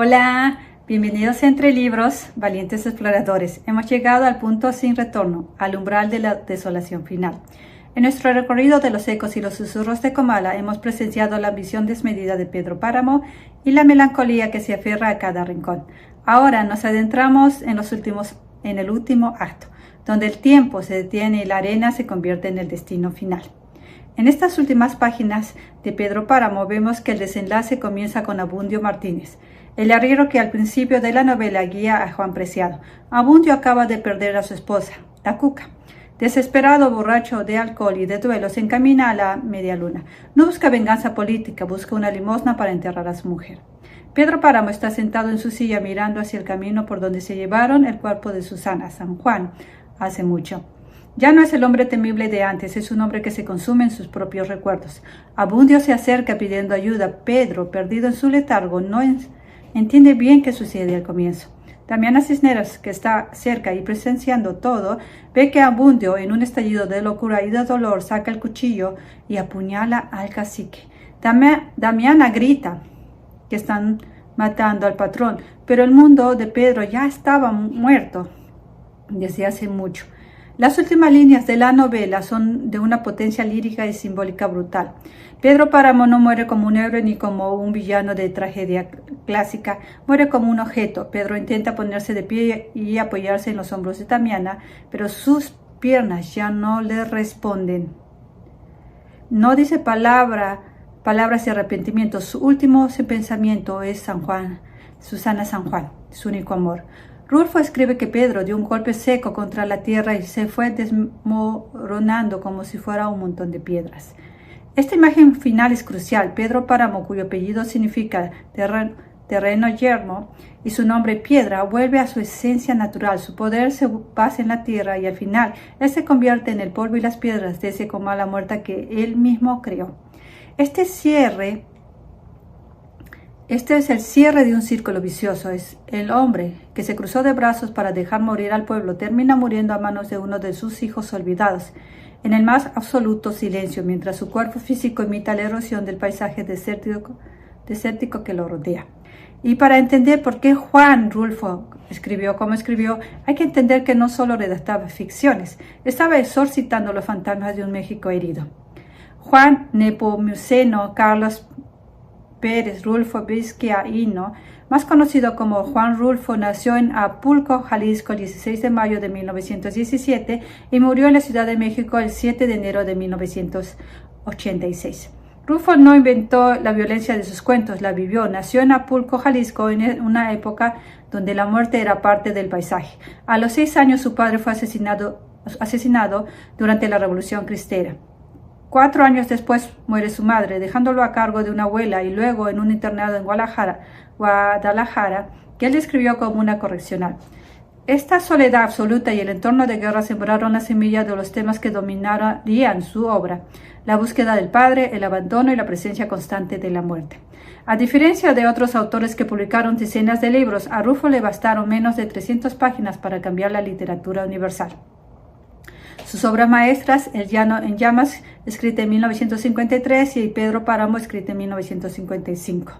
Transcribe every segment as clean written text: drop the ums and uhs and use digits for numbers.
Hola, bienvenidos a Entre Libros, valientes exploradores. Hemos llegado al punto sin retorno, al umbral de la desolación final. En nuestro recorrido de los ecos y los susurros de Comala hemos presenciado la ambición desmedida de Pedro Páramo y la melancolía que se aferra a cada rincón. Ahora nos adentramos en el último acto, donde el tiempo se detiene y la arena se convierte en el destino final. En estas últimas páginas de Pedro Páramo vemos que el desenlace comienza con Abundio Martínez, el arriero que al principio de la novela guía a Juan Preciado. Abundio acaba de perder a su esposa, la Cuca. Desesperado, borracho de alcohol y de duelo, se encamina a la media luna. No busca venganza política, busca una limosna para enterrar a su mujer. Pedro Páramo está sentado en su silla mirando hacia el camino por donde se llevaron el cuerpo de Susana, San Juan, hace mucho. Ya no es el hombre temible de antes, es un hombre que se consume en sus propios recuerdos. Abundio se acerca pidiendo ayuda. Pedro, perdido en su letargo, no entiende bien qué sucede al comienzo. Damiana Cisneros, que está cerca y presenciando todo, ve que Abundio, en un estallido de locura y de dolor, saca el cuchillo y apuñala al cacique. Damiana grita que están matando al patrón, pero el mundo de Pedro ya estaba muerto desde hace mucho. Las últimas líneas de la novela son de una potencia lírica y simbólica brutal. Pedro Páramo no muere como un héroe ni como un villano de tragedia clásica, muere como un objeto. Pedro intenta ponerse de pie y apoyarse en los hombros de Damiana, pero sus piernas ya no le responden. No dice palabras de arrepentimiento. Su último pensamiento es San Juan, Susana San Juan, su único amor. Rulfo escribe que Pedro dio un golpe seco contra la tierra y se fue desmoronando como si fuera un montón de piedras. Esta imagen final es crucial. Pedro Páramo, cuyo apellido significa terreno yermo y su nombre piedra, vuelve a su esencia natural. Su poder se basa en la tierra y al final él se convierte en el polvo y las piedras de ese Comala muerta que él mismo creó. Este es el cierre de un círculo vicioso. Es el hombre que se cruzó de brazos para dejar morir al pueblo, termina muriendo a manos de uno de sus hijos olvidados, en el más absoluto silencio, mientras su cuerpo físico imita la erosión del paisaje desértico que lo rodea. Y para entender por qué Juan Rulfo escribió como escribió, hay que entender que no solo redactaba ficciones, estaba exorcitando los fantasmas de un México herido. Juan Nepomuceno Carlos Pérez Rulfo Vizcaíno, más conocido como Juan Rulfo, nació en Apulco, Jalisco, el 16 de mayo de 1917 y murió en la Ciudad de México el 7 de enero de 1986. Rulfo no inventó la violencia de sus cuentos, la vivió. Nació en Apulco, Jalisco, en una época donde la muerte era parte del paisaje. A los 6 años su padre fue asesinado durante la Revolución Cristera. 4 años después muere su madre, dejándolo a cargo de una abuela y luego en un internado en Guadalajara, que él describió como una correccional. Esta soledad absoluta y el entorno de guerra sembraron la semilla de los temas que dominarían su obra: la búsqueda del padre, el abandono y la presencia constante de la muerte. A diferencia de otros autores que publicaron decenas de libros, a Rulfo le bastaron menos de 300 páginas para cambiar la literatura universal. Sus obras maestras, El llano en llamas, escrita en 1953, y Pedro Páramo, escrita en 1955.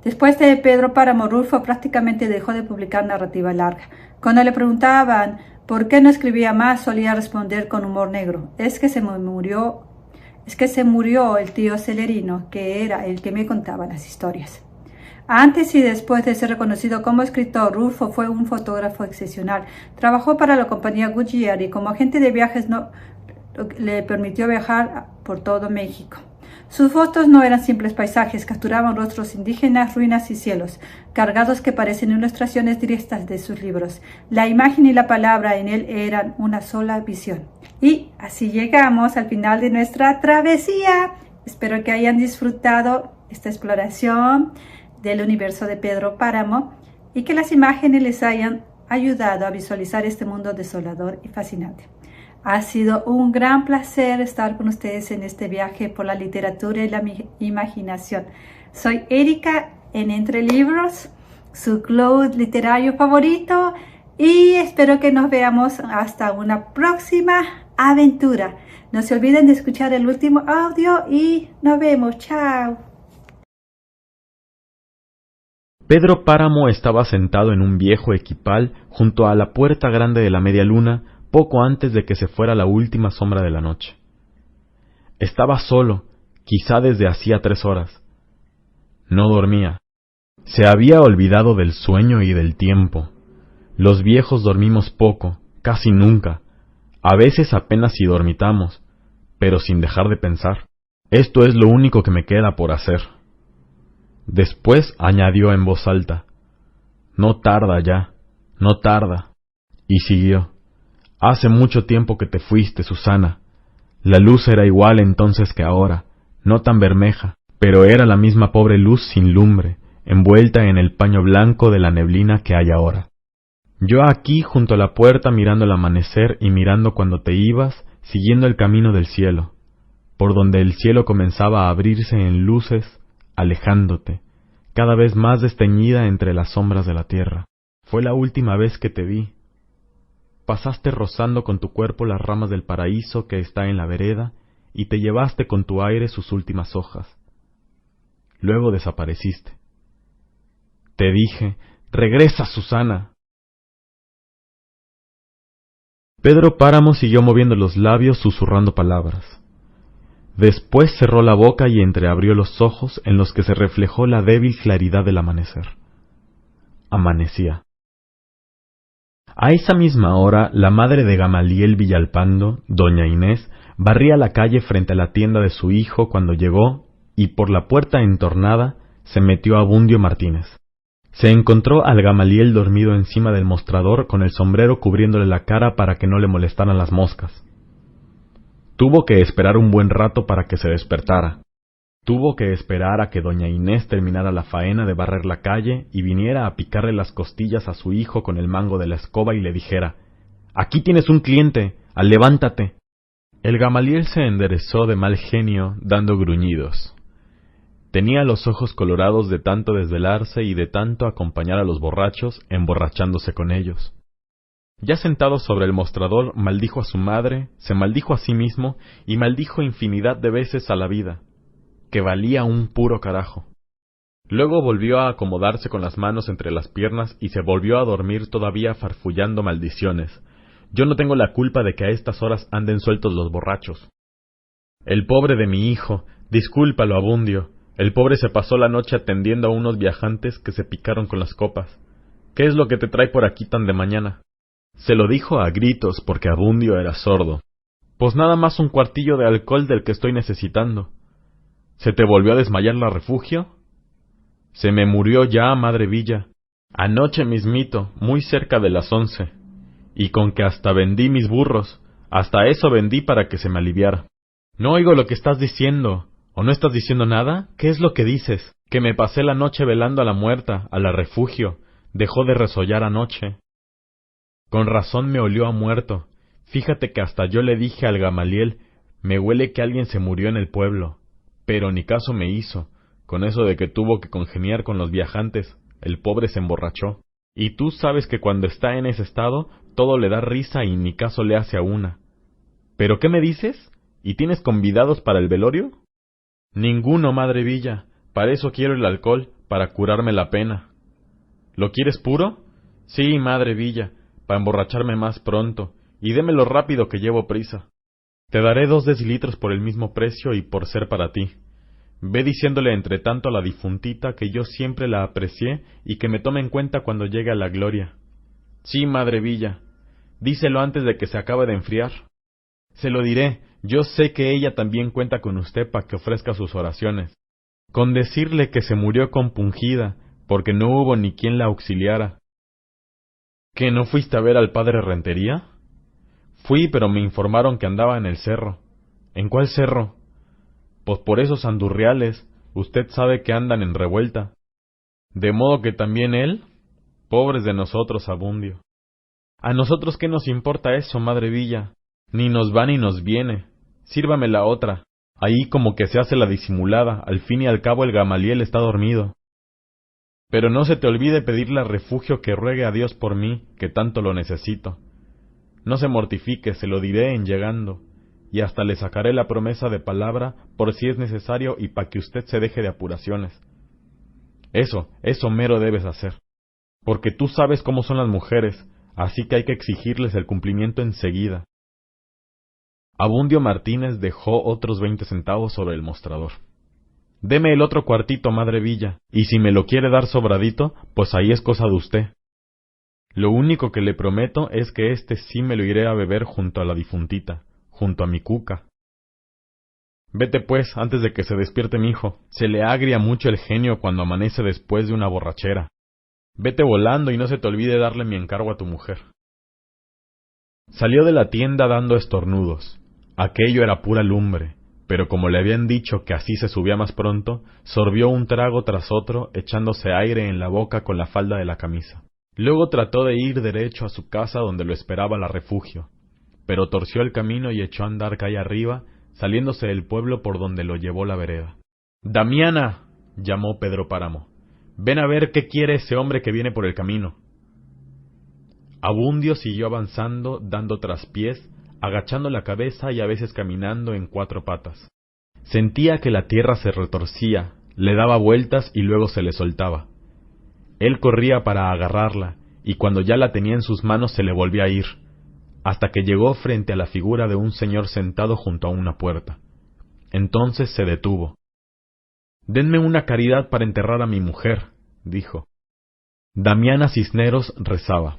Después de Pedro Páramo, Rulfo prácticamente dejó de publicar narrativa larga. Cuando le preguntaban por qué no escribía más, solía responder con humor negro: es que se murió el tío Celerino, que era el que me contaba las historias. Antes y después de ser reconocido como escritor, Rulfo fue un fotógrafo excepcional. Trabajó para la compañía Goodyear y como agente de viajes le permitió viajar por todo México. Sus fotos no eran simples paisajes, capturaban rostros indígenas, ruinas y cielos, cargados que parecen ilustraciones directas de sus libros. La imagen y la palabra en él eran una sola visión. Y así llegamos al final de nuestra travesía. Espero que hayan disfrutado esta exploración del universo de Pedro Páramo y que las imágenes les hayan ayudado a visualizar este mundo desolador y fascinante. Ha sido un gran placer estar con ustedes en este viaje por la literatura y la imaginación. Soy Erika en Entre Libros, su club literario favorito, y espero que nos veamos hasta una próxima aventura. No se olviden de escuchar el último audio y nos vemos. Chao. Pedro Páramo estaba sentado en un viejo equipal junto a la puerta grande de la media luna, poco antes de que se fuera la última sombra de la noche. Estaba solo, quizá desde hacía 3 horas. No dormía. Se había olvidado del sueño y del tiempo. Los viejos dormimos poco, casi nunca. A veces apenas si dormitamos, pero sin dejar de pensar. Esto es lo único que me queda por hacer. Después añadió en voz alta: no tarda ya, no tarda. Y siguió: hace mucho tiempo que te fuiste, Susana. La luz era igual entonces que ahora, no tan bermeja, pero era la misma pobre luz sin lumbre, envuelta en el paño blanco de la neblina que hay ahora. Yo aquí junto a la puerta mirando el amanecer y mirando cuando te ibas, siguiendo el camino del cielo, por donde el cielo comenzaba a abrirse en luces, alejándote, cada vez más desteñida entre las sombras de la tierra. Fue la última vez que te vi. Pasaste rozando con tu cuerpo las ramas del paraíso que está en la vereda y te llevaste con tu aire sus últimas hojas. Luego desapareciste. Te dije: regresa, Susana. Pedro Páramo siguió moviendo los labios susurrando palabras. Después cerró la boca y entreabrió los ojos en los que se reflejó la débil claridad del amanecer. Amanecía. A esa misma hora, la madre de Gamaliel Villalpando, doña Inés, barría la calle frente a la tienda de su hijo cuando llegó, y por la puerta entornada se metió Abundio Martínez. Se encontró al Gamaliel dormido encima del mostrador con el sombrero cubriéndole la cara para que no le molestaran las moscas. Tuvo que esperar un buen rato para que se despertara. Tuvo que esperar a que doña Inés terminara la faena de barrer la calle y viniera a picarle las costillas a su hijo con el mango de la escoba y le dijera: «Aquí tienes un cliente, levántate». El Gamaliel se enderezó de mal genio, dando gruñidos. Tenía los ojos colorados de tanto desvelarse y de tanto acompañar a los borrachos, emborrachándose con ellos. Ya sentado sobre el mostrador, maldijo a su madre, se maldijo a sí mismo y maldijo infinidad de veces a la vida, que valía un puro carajo. Luego volvió a acomodarse con las manos entre las piernas y se volvió a dormir todavía farfullando maldiciones. Yo no tengo la culpa de que a estas horas anden sueltos los borrachos. El pobre de mi hijo, discúlpalo, Abundio. El pobre se pasó la noche atendiendo a unos viajantes que se picaron con las copas. ¿Qué es lo que te trae por aquí tan de mañana? Se lo dijo a gritos porque Abundio era sordo. Pues nada más un cuartillo de alcohol del que estoy necesitando. ¿Se te volvió a desmayar la refugio? Se me murió ya, Madre Villa. Anoche mismito, muy cerca de las 11. Y con que hasta vendí mis burros. Hasta eso vendí para que se me aliviara. No oigo lo que estás diciendo. ¿O no estás diciendo nada? ¿Qué es lo que dices? Que me pasé la noche velando a la muerta, a la refugio. Dejó de resollar anoche. Con razón me olió a muerto. Fíjate que hasta yo le dije al Gamaliel: me huele que alguien se murió en el pueblo. Pero ni caso me hizo. Con eso de que tuvo que congeniar con los viajantes, el pobre se emborrachó. Y tú sabes que cuando está en ese estado, todo le da risa y ni caso le hace a una. ¿Pero qué me dices? ¿Y tienes convidados para el velorio? Ninguno, Madre Villa. Para eso quiero el alcohol, para curarme la pena. ¿Lo quieres puro? Sí, Madre Villa, para emborracharme más pronto, y démelo rápido que llevo prisa. Te daré 2 decilitros por el mismo precio y por ser para ti. Ve diciéndole entre tanto a la difuntita que yo siempre la aprecié y que me tome en cuenta cuando llegue a la gloria. Sí, Madre Villa. Díselo antes de que se acabe de enfriar. Se lo diré. Yo sé que ella también cuenta con usted para que ofrezca sus oraciones. Con decirle que se murió compungida, porque no hubo ni quien la auxiliara. ¿Qué, no fuiste a ver al padre Rentería? Fui, pero me informaron que andaba en el cerro. ¿En cuál cerro? Pues por esos andurriales, usted sabe que andan en revuelta. De modo que también él, pobres de nosotros, Abundio. ¿A nosotros qué nos importa eso, Madre Villa? Ni nos va ni nos viene. Sírvame la otra. Ahí como que se hace la disimulada, al fin y al cabo el Gamaliel está dormido. Pero no se te olvide pedirle a refugio que ruegue a Dios por mí, que tanto lo necesito. No se mortifique, se lo diré en llegando, y hasta le sacaré la promesa de palabra por si es necesario y para que usted se deje de apuraciones. Eso mero debes hacer. Porque tú sabes cómo son las mujeres, así que hay que exigirles el cumplimiento enseguida. Abundio Martínez dejó otros 20 centavos sobre el mostrador. Deme el otro cuartito, madre Villa, y si me lo quiere dar sobradito, pues ahí es cosa de usted. Lo único que le prometo es que sí me lo iré a beber junto a la difuntita, junto a mi Cuca. Vete pues, antes de que se despierte mi hijo. Se le agria mucho el genio cuando amanece después de una borrachera. Vete volando y no se te olvide darle mi encargo a tu mujer. Salió de la tienda dando estornudos. Aquello era pura lumbre, pero como le habían dicho que así se subía más pronto, sorbió un trago tras otro, echándose aire en la boca con la falda de la camisa. Luego trató de ir derecho a su casa donde lo esperaba la refugio, pero torció el camino y echó a andar calle arriba, saliéndose del pueblo por donde lo llevó la vereda. —¡Damiana! —llamó Pedro Páramo—, ven a ver qué quiere ese hombre que viene por el camino. Abundio siguió avanzando, dando traspiés, agachando la cabeza y a veces caminando en 4 patas. Sentía que la tierra se retorcía, le daba vueltas y luego se le soltaba. Él corría para agarrarla, y cuando ya la tenía en sus manos se le volvía a ir, hasta que llegó frente a la figura de un señor sentado junto a una puerta. Entonces se detuvo. «Denme una caridad para enterrar a mi mujer», dijo. Damiana Cisneros rezaba: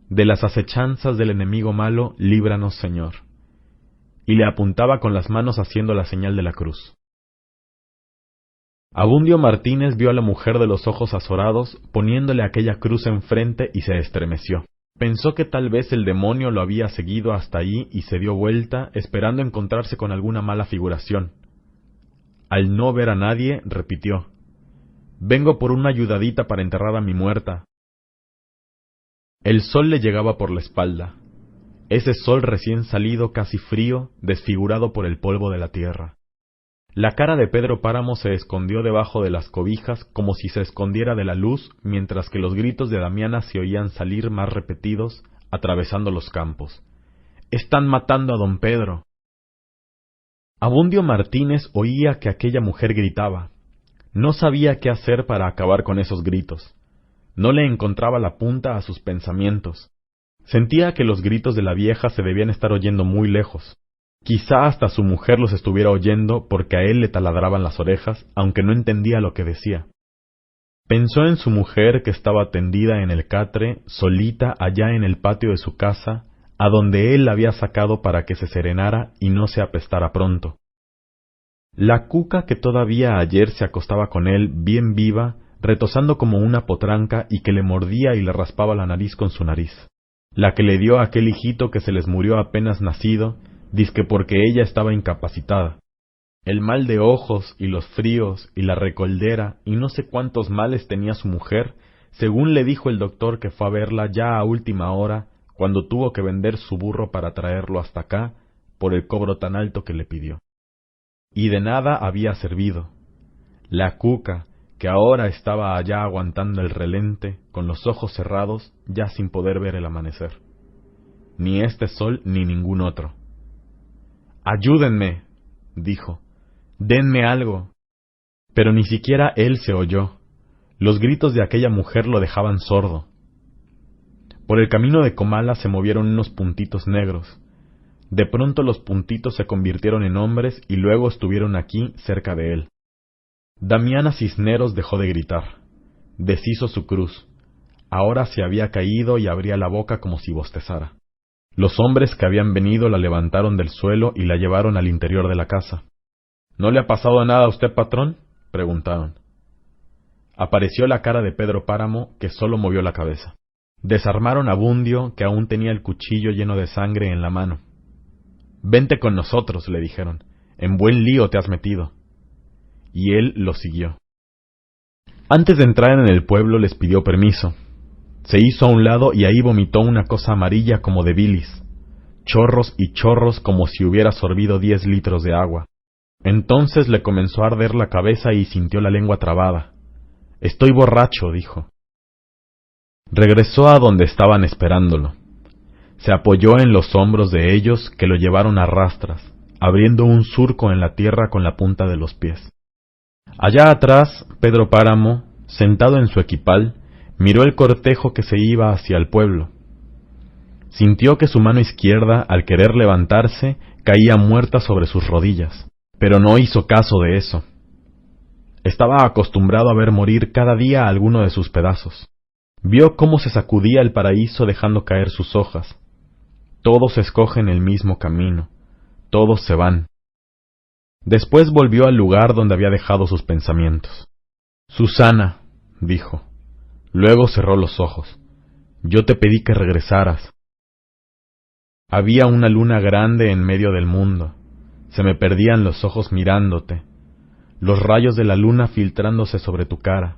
«De las acechanzas del enemigo malo, líbranos, Señor», y le apuntaba con las manos haciendo la señal de la cruz. Abundio Martínez vio a la mujer de los ojos azorados poniéndole aquella cruz enfrente y se estremeció. Pensó que tal vez el demonio lo había seguido hasta allí y se dio vuelta, esperando encontrarse con alguna mala figuración. Al no ver a nadie, repitió: «Vengo por una ayudadita para enterrar a mi muerta». El sol le llegaba por la espalda, ese sol recién salido, casi frío, desfigurado por el polvo de la tierra. La cara de Pedro Páramo se escondió debajo de las cobijas como si se escondiera de la luz, mientras que los gritos de Damiana se oían salir más repetidos, atravesando los campos. «¡Están matando a don Pedro!». Abundio Martínez oía que aquella mujer gritaba. No sabía qué hacer para acabar con esos gritos. No le encontraba la punta a sus pensamientos. Sentía que los gritos de la vieja se debían estar oyendo muy lejos. Quizá hasta su mujer los estuviera oyendo porque a él le taladraban las orejas, aunque no entendía lo que decía. Pensó en su mujer que estaba tendida en el catre, solita allá en el patio de su casa, a donde él la había sacado para que se serenara y no se apestara pronto. La Cuca que todavía ayer se acostaba con él bien viva, retozando como una potranca y que le mordía y le raspaba la nariz con su nariz. La que le dio a aquel hijito que se les murió apenas nacido, dizque porque ella estaba incapacitada. El mal de ojos y los fríos y la recoldera y no sé cuántos males tenía su mujer, según le dijo el doctor que fue a verla ya a última hora, cuando tuvo que vender su burro para traerlo hasta acá, por el cobro tan alto que le pidió. Y de nada había servido. La Cuca, que ahora estaba allá aguantando el relente, con los ojos cerrados, ya sin poder ver el amanecer. Ni este sol ni ningún otro. «Ayúdenme», dijo, «denme algo». Pero ni siquiera él se oyó. Los gritos de aquella mujer lo dejaban sordo. Por el camino de Comala se movieron unos puntitos negros. De pronto los puntitos se convirtieron en hombres y luego estuvieron aquí, cerca de él. Damiana Cisneros dejó de gritar. Deshizo su cruz. Ahora se había caído y abría la boca como si bostezara. Los hombres que habían venido la levantaron del suelo y la llevaron al interior de la casa. «¿No le ha pasado nada a usted, patrón?», preguntaron. Apareció la cara de Pedro Páramo, que solo movió la cabeza. Desarmaron a Abundio, que aún tenía el cuchillo lleno de sangre en la mano. «Vente con nosotros», le dijeron. «En buen lío te has metido». Y él lo siguió. Antes de entrar en el pueblo les pidió permiso. Se hizo a un lado y ahí vomitó una cosa amarilla como de bilis, chorros y chorros como si hubiera sorbido 10 litros de agua. Entonces le comenzó a arder la cabeza y sintió la lengua trabada. «Estoy borracho», dijo. Regresó a donde estaban esperándolo. Se apoyó en los hombros de ellos, que lo llevaron a rastras, abriendo un surco en la tierra con la punta de los pies. Allá atrás, Pedro Páramo, Sentado en su equipal, miró el cortejo que se iba hacia el pueblo. Sintió que su mano izquierda, al querer levantarse, caía muerta sobre sus rodillas, pero no hizo caso de eso. Estaba acostumbrado a ver morir cada día alguno de sus pedazos. Vio cómo se sacudía el paraíso dejando caer sus hojas. Todos escogen el mismo camino, todos se van. Después volvió al lugar donde había dejado sus pensamientos. Susana, dijo. Luego cerró los ojos. Yo te pedí que regresaras. Había una luna grande en medio del mundo. Se me perdían los ojos mirándote, los rayos de la luna filtrándose sobre tu cara.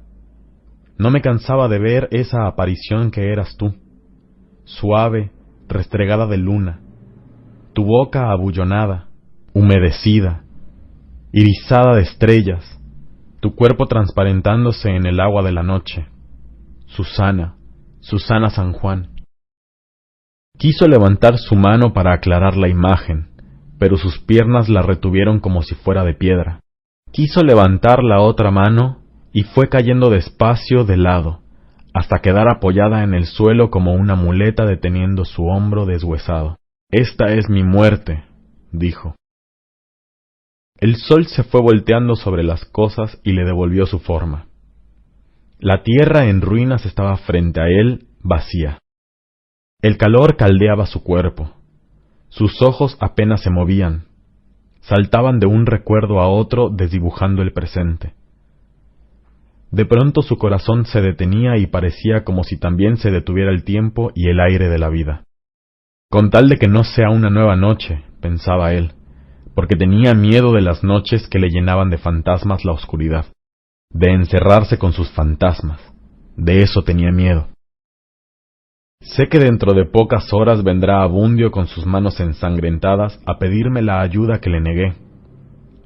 No me cansaba de ver esa aparición que eras tú, suave, restregada de luna, tu boca abullonada, humedecida, irisada de estrellas, tu cuerpo transparentándose en el agua de la noche. Susana, Susana San Juan. Quiso levantar su mano para aclarar la imagen, pero sus piernas la retuvieron como si fuera de piedra. Quiso levantar la otra mano y fue cayendo despacio de lado, hasta quedar apoyada en el suelo como una muleta deteniendo su hombro deshuesado. Esta es mi muerte, dijo. El sol se fue volteando sobre las cosas y le devolvió su forma. La tierra en ruinas estaba frente a él, vacía. El calor caldeaba su cuerpo. Sus ojos apenas se movían. Saltaban de un recuerdo a otro desdibujando el presente. De pronto su corazón se detenía y parecía como si también se detuviera el tiempo y el aire de la vida. Con tal de que no sea una nueva noche, pensaba él, porque tenía miedo de las noches que le llenaban de fantasmas la oscuridad, de encerrarse con sus fantasmas, de eso tenía miedo. Sé que dentro de pocas horas vendrá Abundio con sus manos ensangrentadas a pedirme la ayuda que le negué,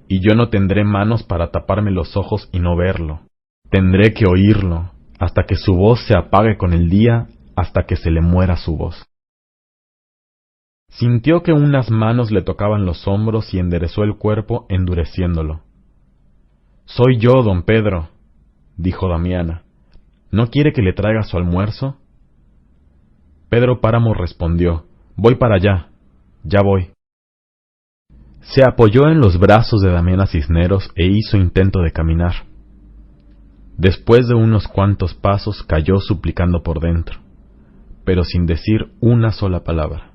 y yo no tendré manos para taparme los ojos y no verlo. Tendré que oírlo, hasta que su voz se apague con el día, hasta que se le muera su voz. Sintió que unas manos le tocaban los hombros y enderezó el cuerpo endureciéndolo. «Soy yo, don Pedro», dijo Damiana. «¿No quiere que le traiga su almuerzo?» Pedro Páramo respondió: «Voy para allá, ya voy». Se apoyó en los brazos de Damiana Cisneros e hizo intento de caminar. Después de unos cuantos pasos cayó suplicando por dentro, pero sin decir una sola palabra.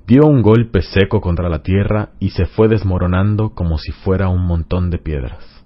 Dio un golpe seco contra la tierra y se fue desmoronando como si fuera un montón de piedras.